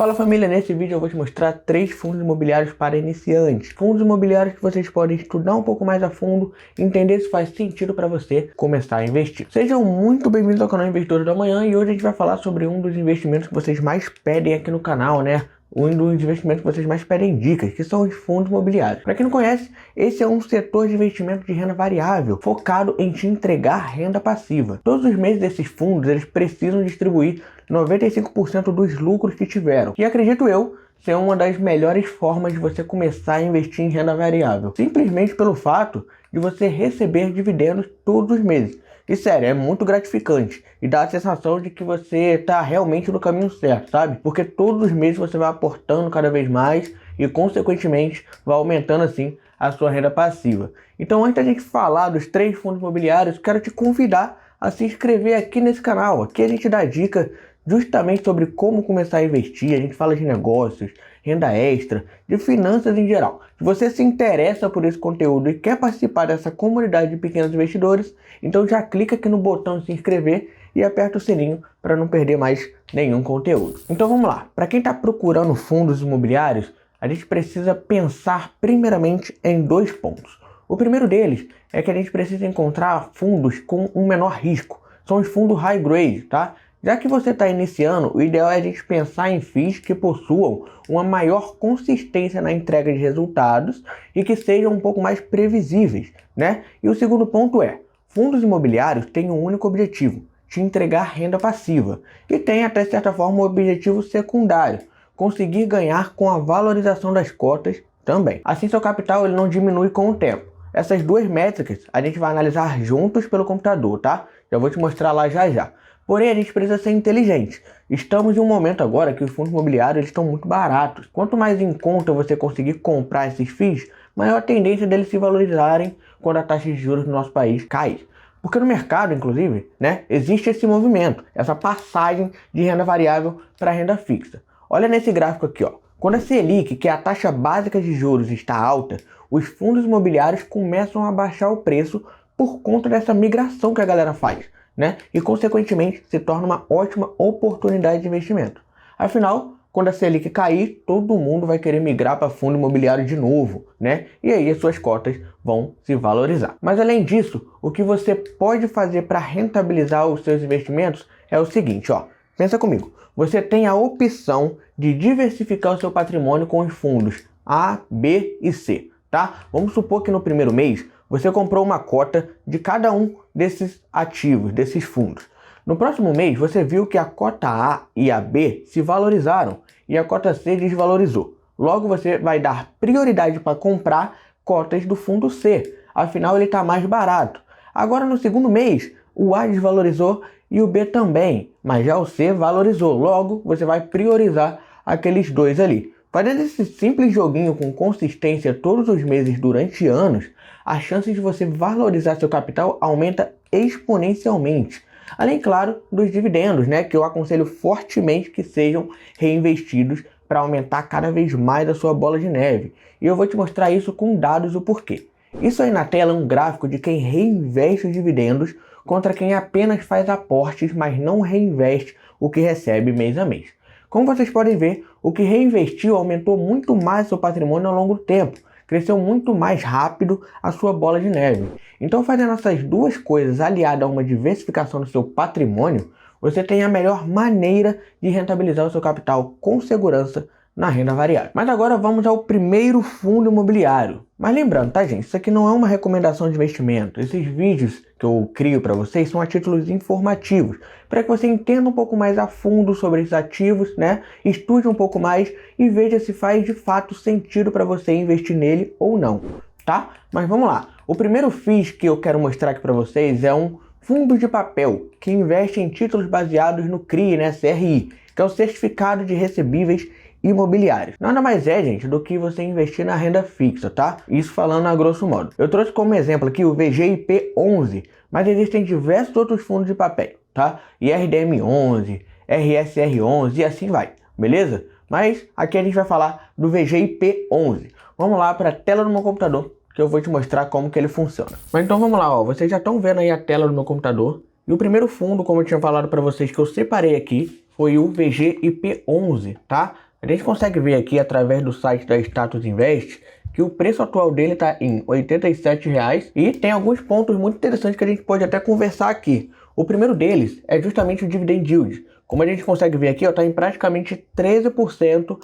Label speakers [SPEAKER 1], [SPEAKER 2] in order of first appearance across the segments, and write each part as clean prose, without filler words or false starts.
[SPEAKER 1] Fala família, nesse vídeo eu vou te mostrar 3 fundos imobiliários para iniciantes. Fundos imobiliários que vocês podem estudar um pouco mais a fundo, entender se faz sentido para você começar a investir. Sejam muito bem-vindos ao canal Investidores da Manhã e hoje a gente vai falar sobre um dos investimentos que vocês mais pedem aqui no canal, né? Um dos investimentos que vocês mais pedem dicas, que são os fundos imobiliários. Para quem não conhece, esse é um setor de investimento de renda variável, focado em te entregar renda passiva. Todos os meses desses fundos, eles precisam distribuir 95% dos lucros que tiveram. E acredito eu, ser uma das melhores formas de você começar a investir em renda variável. Simplesmente pelo fato de você receber dividendos todos os meses. E sério, é muito gratificante e dá a sensação de que você está realmente no caminho certo, sabe? Porque todos os meses você vai aportando cada vez mais e consequentemente vai aumentando assim a sua renda passiva. Então antes da gente falar dos 3 fundos imobiliários, quero te convidar a se inscrever aqui nesse canal. Aqui a gente dá dica justamente sobre como começar a investir, a gente fala de negócios, renda extra, de finanças em geral. Se você se interessa por esse conteúdo e quer participar dessa comunidade de pequenos investidores, então já clica aqui no botão de se inscrever e aperta o sininho para não perder mais nenhum conteúdo. Então vamos lá, para quem está procurando fundos imobiliários, a gente precisa pensar primeiramente em 2 pontos. O primeiro deles é que a gente precisa encontrar fundos com um menor risco, são os fundos high grade, tá? Já que você está iniciando, o ideal é a gente pensar em FIIs que possuam uma maior consistência na entrega de resultados e que sejam um pouco mais previsíveis, né? E o segundo ponto é, fundos imobiliários têm um único objetivo, te entregar renda passiva, e tem até certa forma um objetivo secundário, conseguir ganhar com a valorização das cotas também. Assim seu capital ele não diminui com o tempo. Essas 2 métricas a gente vai analisar juntos pelo computador, tá? Já vou te mostrar lá já já. Porém, a gente precisa ser inteligente. Estamos em um momento agora que os fundos imobiliários eles estão muito baratos. Quanto mais em conta você conseguir comprar esses FIIs, maior a tendência deles se valorizarem quando a taxa de juros do nosso país cair. Porque no mercado, inclusive, né, existe esse movimento, essa passagem de renda variável para renda fixa. Olha nesse gráfico aqui, ó. Quando a Selic, que é a taxa básica de juros, está alta, os fundos imobiliários começam a baixar o preço por conta dessa migração que a galera faz, né? E consequentemente se torna uma ótima oportunidade de investimento. Afinal, quando a Selic cair, todo mundo vai querer migrar para fundo imobiliário de novo, né? E aí as suas cotas vão se valorizar. Mas além disso, o que você pode fazer para rentabilizar os seus investimentos é o seguinte, ó. Pensa comigo. Você tem a opção de diversificar o seu patrimônio com os fundos A, B e C, tá? Vamos supor que no primeiro mês você comprou uma cota de cada um desses ativos, desses fundos. No próximo mês, você viu que a cota A e a B se valorizaram e a cota C desvalorizou. Logo, você vai dar prioridade para comprar cotas do fundo C, afinal ele está mais barato. Agora, no segundo mês, o A desvalorizou e o B também, mas já o C valorizou. Logo, você vai priorizar aqueles 2 ali. Fazendo esse simples joguinho com consistência todos os meses durante anos, a chance de você valorizar seu capital aumenta exponencialmente. Além, claro, dos dividendos, né, que eu aconselho fortemente que sejam reinvestidos para aumentar cada vez mais a sua bola de neve. E eu vou te mostrar isso com dados o porquê. Isso aí na tela é um gráfico de quem reinveste os dividendos contra quem apenas faz aportes, mas não reinveste o que recebe mês a mês. Como vocês podem ver, o que reinvestiu aumentou muito mais seu patrimônio ao longo do tempo. Cresceu muito mais rápido a sua bola de neve. Então, fazendo essas 2 coisas aliadas a uma diversificação do seu patrimônio, você tem a melhor maneira de rentabilizar o seu capital com segurança na renda variável. Mas agora vamos ao primeiro fundo imobiliário. Mas lembrando, tá gente, isso aqui não é uma recomendação de investimento. Esses vídeos que eu crio para vocês são a títulos informativos, para que você entenda um pouco mais a fundo sobre esses ativos, né? Estude um pouco mais e veja se faz de fato sentido para você investir nele ou não, tá? Mas vamos lá. O primeiro FII que eu quero mostrar aqui para vocês é um fundo de papel que investe em títulos baseados no CRI, né? CRI, que é o Certificado de Recebíveis Imobiliários. Nada mais é, gente, do que você investir na renda fixa, tá? Isso falando a grosso modo. Eu trouxe como exemplo aqui o VGIP11, mas existem diversos outros fundos de papel, tá? IRDM11, RSR11 e assim vai, beleza? Mas aqui a gente vai falar do VGIP11. Vamos lá para a tela do meu computador, que eu vou te mostrar como que ele funciona. Mas então vamos lá, ó. Vocês já estão vendo aí a tela do meu computador. E o primeiro fundo, como eu tinha falado para vocês, que eu separei aqui, foi o VGIP11, tá? a gente consegue ver aqui através do site da Status Invest que o preço atual dele está em R$ 87,00 e tem alguns pontos muito interessantes que a gente pode até conversar aqui. O primeiro deles é justamente o Dividend Yield. Como a gente consegue ver aqui, está em praticamente 13%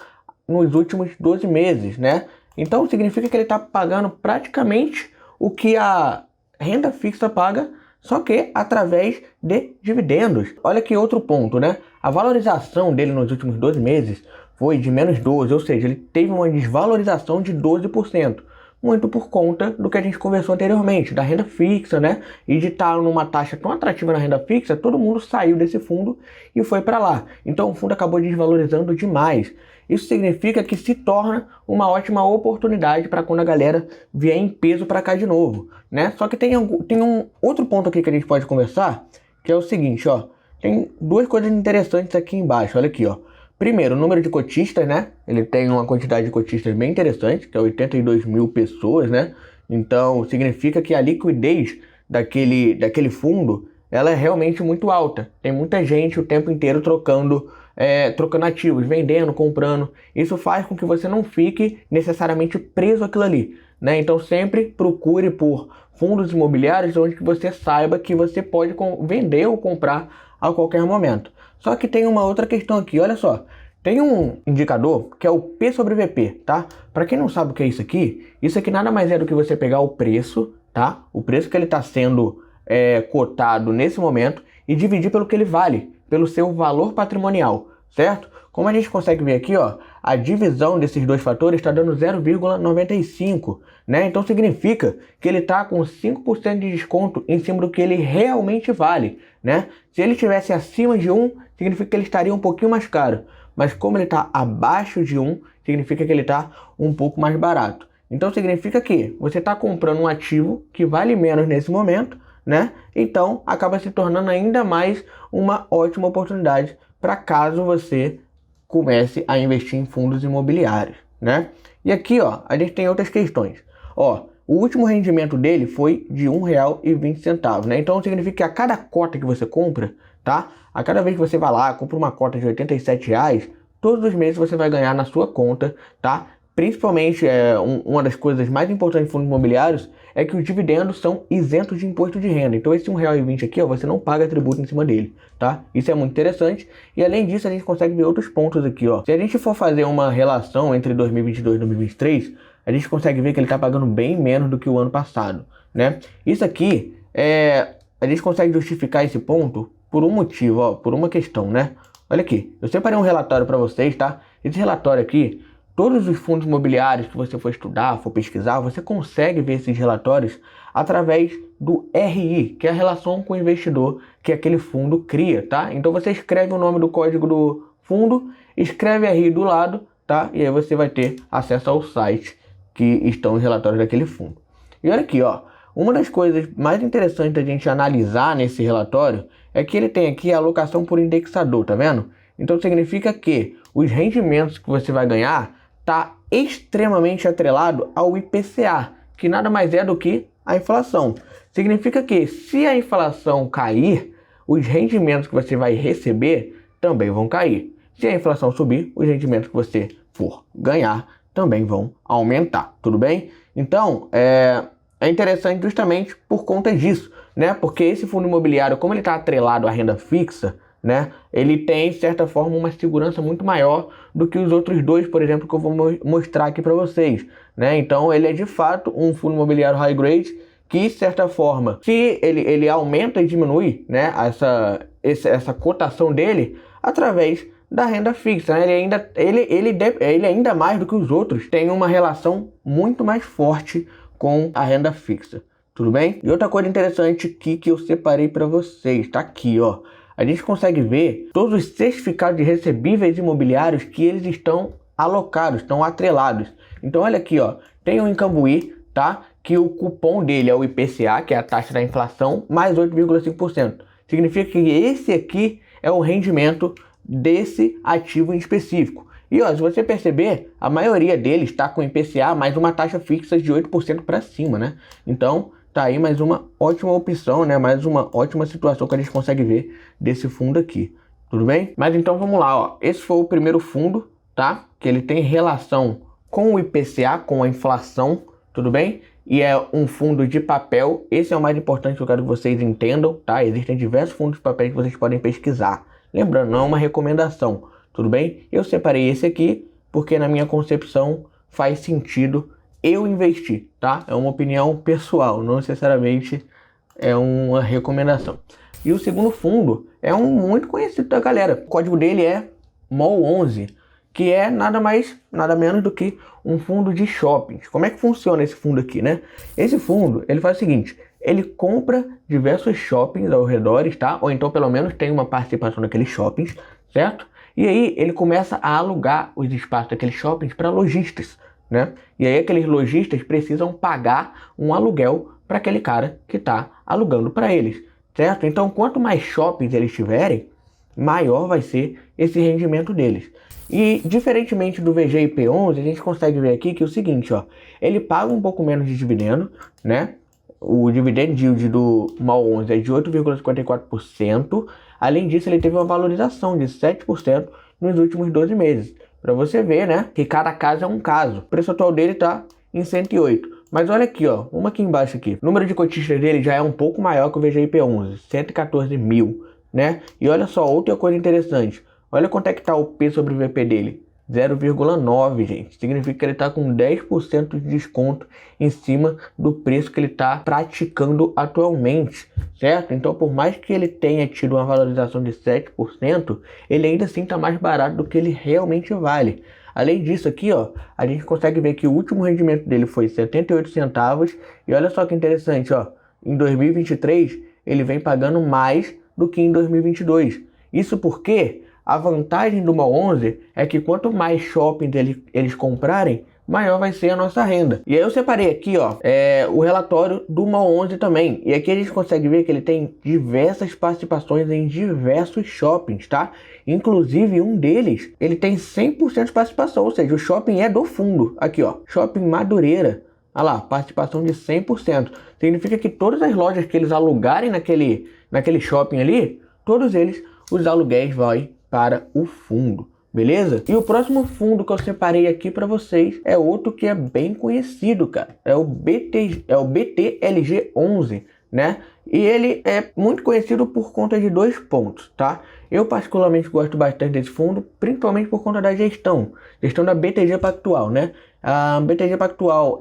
[SPEAKER 1] nos últimos 12 meses, né? Então significa que ele está pagando praticamente o que a renda fixa paga, só que através de dividendos. Olha que outro ponto, né? A valorização dele nos últimos 12 meses foi de menos 12, ou seja, ele teve uma desvalorização de 12%. Muito por conta do que a gente conversou anteriormente, da renda fixa, né? E de estar numa taxa tão atrativa na renda fixa, todo mundo saiu desse fundo e foi para lá. Então o fundo acabou desvalorizando demais. Isso significa que se torna uma ótima oportunidade para quando a galera vier em peso para cá de novo, né? Só que tem um outro ponto aqui que a gente pode conversar, que é o seguinte, ó. Tem duas coisas interessantes aqui embaixo, olha aqui, ó. Primeiro, o número de cotistas, né? Ele tem uma quantidade de cotistas bem interessante, que é 82 mil pessoas, né? Então, significa que a liquidez daquele fundo, ela é realmente muito alta. Tem muita gente o tempo inteiro trocando ativos, vendendo, comprando. Isso faz com que você não fique necessariamente preso àquilo ali, né? Então, sempre procure por fundos imobiliários onde que você saiba que você pode vender ou comprar a qualquer momento. Só que tem uma outra questão aqui, olha só. Tem um indicador que é o P sobre VP, tá? Para quem não sabe o que é isso aqui nada mais é do que você pegar o preço, tá? O preço que ele está sendo cotado nesse momento e dividir pelo que ele vale, pelo seu valor patrimonial, certo? Como a gente consegue ver aqui, ó, a divisão desses dois fatores está dando 0,95, né? Então significa que ele está com 5% de desconto em cima do que ele realmente vale, né? Se ele estivesse acima de 1, significa que ele estaria um pouquinho mais caro. Mas como ele está abaixo de 1, significa que ele está um pouco mais barato. Então significa que você está comprando um ativo que vale menos nesse momento, né? Então acaba se tornando ainda mais uma ótima oportunidade para caso você comece a investir em fundos imobiliários, né? E aqui, ó, a gente tem outras questões. Ó, o último rendimento dele foi de R$ 1,20, né? Então significa que a cada cota que você compra, tá? A cada vez que você vai lá, compra uma cota de R$ 87,00, todos os meses você vai ganhar na sua conta, tá? Principalmente, uma das coisas mais importantes de fundos imobiliários é que os dividendos são isentos de imposto de renda. Então esse R$ 1,20 aqui, ó, você não paga tributo em cima dele, tá? Isso é muito interessante. E além disso, a gente consegue ver outros pontos aqui, ó. Se a gente for fazer uma relação entre 2022 e 2023, a gente consegue ver que ele está pagando bem menos do que o ano passado, né? Isso aqui, a gente consegue justificar esse ponto por um motivo, ó, por uma questão, né? Olha aqui, eu separei um relatório para vocês, tá? Esse relatório aqui, todos os fundos imobiliários que você for estudar, for pesquisar, você consegue ver esses relatórios através do RI, que é a relação com o investidor que aquele fundo cria, tá? Então você escreve o nome do código do fundo, escreve RI do lado, tá? E aí você vai ter acesso ao site que estão os relatórios daquele fundo. E olha aqui, ó, uma das coisas mais interessantes da gente analisar nesse relatório é que ele tem aqui a alocação por indexador, tá vendo? Então significa que os rendimentos que você vai ganhar está extremamente atrelado ao IPCA, que nada mais é do que a inflação. Significa que se a inflação cair, os rendimentos que você vai receber também vão cair. Se a inflação subir, os rendimentos que você for ganhar também vão aumentar, tudo bem? Então, é interessante justamente por conta disso, né? Porque esse fundo imobiliário, como ele está atrelado à renda fixa, né? Ele tem, de certa forma, uma segurança muito maior do que os outros dois, por exemplo, que eu vou mostrar aqui para vocês, né? Então, ele é de fato um fundo imobiliário high grade que, de certa forma, se ele aumenta e diminui, né, essa cotação dele através da renda fixa, né? Ele ainda mais do que os outros tem uma relação muito mais forte com a renda fixa, tudo bem? E outra coisa interessante aqui que eu separei para vocês, tá aqui, ó. A gente consegue ver todos os certificados de recebíveis imobiliários que eles estão alocados, estão atrelados. Então olha aqui, ó, tem o Incambuí, tá? Que o cupom dele é o IPCA, que é a taxa da inflação, mais 8,5%. Significa que esse aqui é o rendimento desse ativo em específico. E ó, se você perceber, a maioria deles está com IPCA mais uma taxa fixa de 8% para cima, né? Então, tá aí mais uma ótima opção, né? Mais uma ótima situação que a gente consegue ver desse fundo aqui. Tudo bem? Mas então vamos lá, ó. Esse foi o primeiro fundo, tá? Que ele tem relação com o IPCA, com a inflação, tudo bem? E é um fundo de papel. Esse é o mais importante que eu quero que vocês entendam, tá? Existem diversos fundos de papel que vocês podem pesquisar. Lembrando, não é uma recomendação, tudo bem? Eu separei esse aqui porque na minha concepção faz sentido eu investir, tá? É uma opinião pessoal, não necessariamente é uma recomendação. E o segundo fundo é um muito conhecido da galera. O código dele é MOL11, que é nada mais, nada menos do que um fundo de shoppings. Como é que funciona esse fundo aqui, né? Esse fundo, ele faz o seguinte, ele compra diversos shoppings ao redor, tá? Ou então pelo menos tem uma participação naqueles shoppings, certo? E aí ele começa a alugar os espaços daqueles shoppings para lojistas, né? E aí aqueles lojistas precisam pagar um aluguel para aquele cara que está alugando para eles, certo? Então quanto mais shoppings eles tiverem, maior vai ser esse rendimento deles. E diferentemente do VGIP11, a gente consegue ver aqui que é o seguinte, ó, ele paga um pouco menos de dividendo, né? O dividend yield do MOL11 é de 8,54%. Além disso, ele teve uma valorização de 7% nos últimos 12 meses. Para você ver, né, que cada caso é um caso. O preço atual dele está em 108. Mas olha aqui, ó, uma aqui embaixo aqui. O número de cotistas dele já é um pouco maior que o VGIP11, 114 mil, né? E olha só, outra coisa interessante. Olha quanto é que está o P sobre o VP dele. 0,9, gente. Significa que ele está com 10% de desconto em cima do preço que ele está praticando atualmente, certo? Então, por mais que ele tenha tido uma valorização de 7%, ele ainda assim está mais barato do que ele realmente vale. Além disso aqui, ó, a gente consegue ver que o último rendimento dele foi 78 centavos. E olha só que interessante, ó, em 2023 ele vem pagando mais do que em 2022. Isso porque a vantagem do MOL11 é que quanto mais shopping eles comprarem, maior vai ser a nossa renda. E aí eu separei aqui, ó, o relatório do MOL11 também. E aqui a gente consegue ver que ele tem diversas participações em diversos shoppings, tá? Inclusive um deles, ele tem 100% de participação, ou seja, o shopping é do fundo. Aqui, ó, Shopping Madureira. Olha lá, participação de 100%. Significa que todas as lojas que eles alugarem naquele shopping ali, todos eles, os aluguéis vão para o fundo, beleza? E o próximo fundo que eu separei aqui para vocês é outro que é bem conhecido, cara. É o BTLG11, né? E ele é muito conhecido por conta de dois pontos, tá? Eu particularmente gosto bastante desse fundo, principalmente por conta da gestão da BTG Pactual, né? A BTG Pactual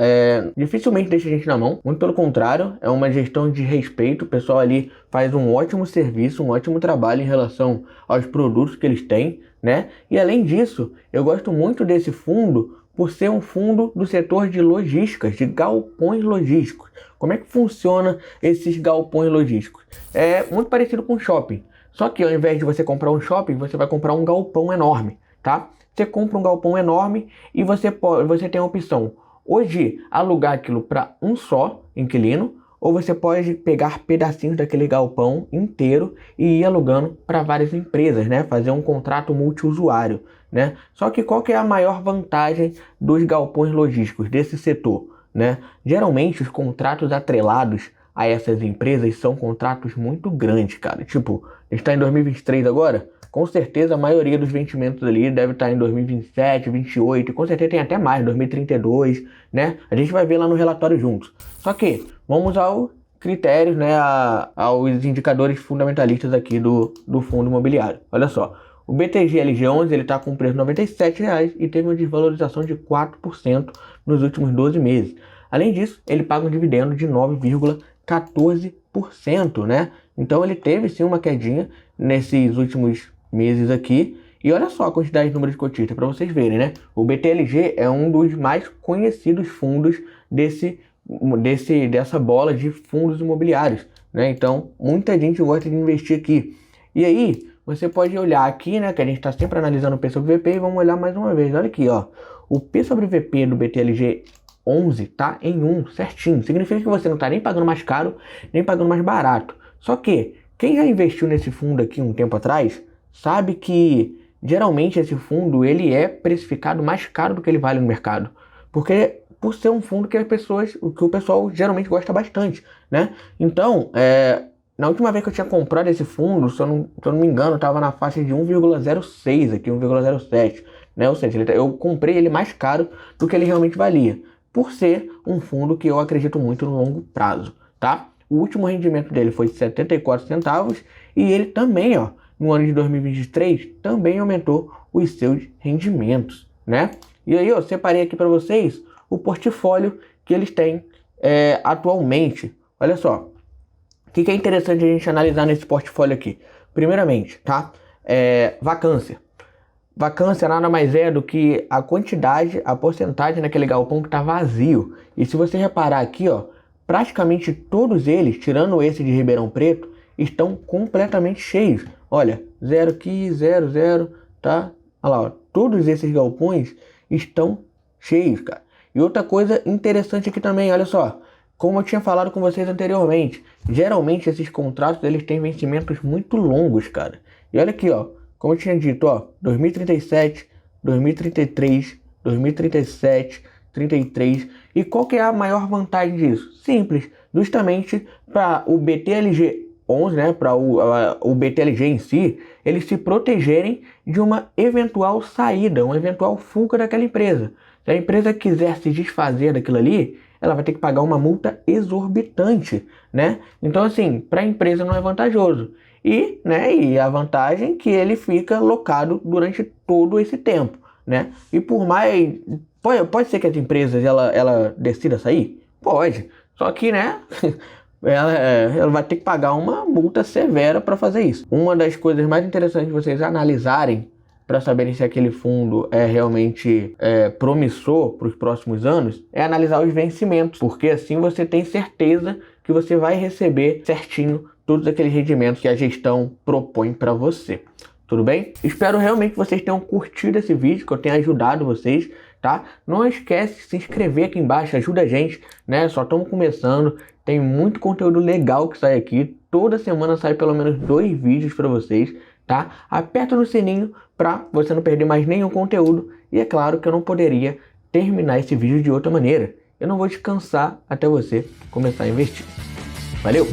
[SPEAKER 1] dificilmente deixa a gente na mão, muito pelo contrário, é uma gestão de respeito. O pessoal ali faz um ótimo serviço, um ótimo trabalho em relação aos produtos que eles têm, né? E além disso, eu gosto muito desse fundo por ser um fundo do setor de logísticas, de galpões logísticos. Como é que funciona esses galpões logísticos? É muito parecido com shopping, só que ao invés de você comprar um shopping, você vai comprar um galpão enorme, tá? Você compra um galpão enorme e você tem a opção ou de alugar aquilo para um só inquilino, ou você pode pegar pedacinhos daquele galpão inteiro e ir alugando para várias empresas, né? Fazer um contrato multiusuário, né? Só que qual que é a maior vantagem dos galpões logísticos desse setor, né? Geralmente os contratos atrelados a essas empresas são contratos muito grandes, cara. Tipo, a gente está em 2023 agora. Com certeza a maioria dos vencimentos ali deve estar em 2027, 2028, e com certeza tem até mais, 2032, né? A gente vai ver lá no relatório juntos. Só que vamos aos critérios, né, aos indicadores fundamentalistas aqui do fundo imobiliário. Olha só, o BTG-LG11 ele está com preço de R$ 97 e teve uma desvalorização de 4% nos últimos 12 meses. Além disso, ele paga um dividendo de 9,14%, né? Então ele teve sim uma quedinha nesses últimos meses aqui. E olha só a quantidade de número de cotistas para vocês verem, né? O BTLG é um dos mais conhecidos fundos dessa bola de fundos imobiliários, né? Então muita gente gosta de investir aqui. E aí você pode olhar aqui, né, que a gente está sempre analisando o P sobre VP, e vamos olhar mais uma vez. Olha aqui, ó, o P sobre VP do BTLG 11 tá em 1 certinho. Significa que você não está nem pagando mais caro, nem pagando mais barato. Só que quem já investiu nesse fundo aqui um tempo atrás sabe que geralmente esse fundo ele é precificado mais caro do que ele vale no mercado, porque por ser um fundo que o pessoal geralmente gosta bastante, né? Então, na última vez que eu tinha comprado esse fundo, se eu não me engano, estava na faixa de 1,06 aqui, 1,07. né? Ou seja, eu comprei ele mais caro do que ele realmente valia, por ser um fundo que eu acredito muito no longo prazo, tá? O último rendimento dele foi 74 centavos e ele também, ó, no ano de 2023, também aumentou os seus rendimentos, né? E aí, eu separei aqui para vocês o portfólio que eles têm atualmente. Olha só, o que é interessante a gente analisar nesse portfólio aqui? Primeiramente, tá? Vacância. Vacância nada mais é do que a quantidade, a porcentagem daquele galpão que está vazio. E se você reparar aqui, ó, praticamente todos eles, tirando esse de Ribeirão Preto, estão completamente cheios. Olha, 0 aqui, 0, 0, tá? Olha lá, ó, todos esses galpões estão cheios, cara. E outra coisa interessante aqui também, olha só, como eu tinha falado com vocês anteriormente, geralmente esses contratos eles têm vencimentos muito longos, cara. E olha aqui, ó, como eu tinha dito, ó, 2037, 2033, 2037, 33. E qual que é a maior vantagem disso? Simples, justamente para o BTLG 11, né, para o BTLG em si, eles se protegerem de uma eventual saída, uma eventual fuga daquela empresa. Se a empresa quiser se desfazer daquilo ali, ela vai ter que pagar uma multa exorbitante, né? Então, assim, para a empresa não é vantajoso. E, né, e a vantagem é que ele fica locado durante todo esse tempo, né? E por mais... Pode ser que as empresas, ela decida sair? Pode. Só que, né... Ela vai ter que pagar uma multa severa para fazer isso. Uma das coisas mais interessantes de vocês analisarem para saberem se aquele fundo é realmente promissor para os próximos anos é analisar os vencimentos, porque assim você tem certeza que você vai receber certinho todos aqueles rendimentos que a gestão propõe para você. Tudo bem? Espero realmente que vocês tenham curtido esse vídeo, que eu tenha ajudado vocês, tá? Não esquece de se inscrever aqui embaixo, ajuda a gente, né? Só estamos começando, tem muito conteúdo legal que sai aqui. Toda semana sai pelo menos 2 vídeos para vocês, tá? Aperta no sininho para você não perder mais nenhum conteúdo. E é claro que eu não poderia terminar esse vídeo de outra maneira. Eu não vou descansar até você começar a investir. Valeu!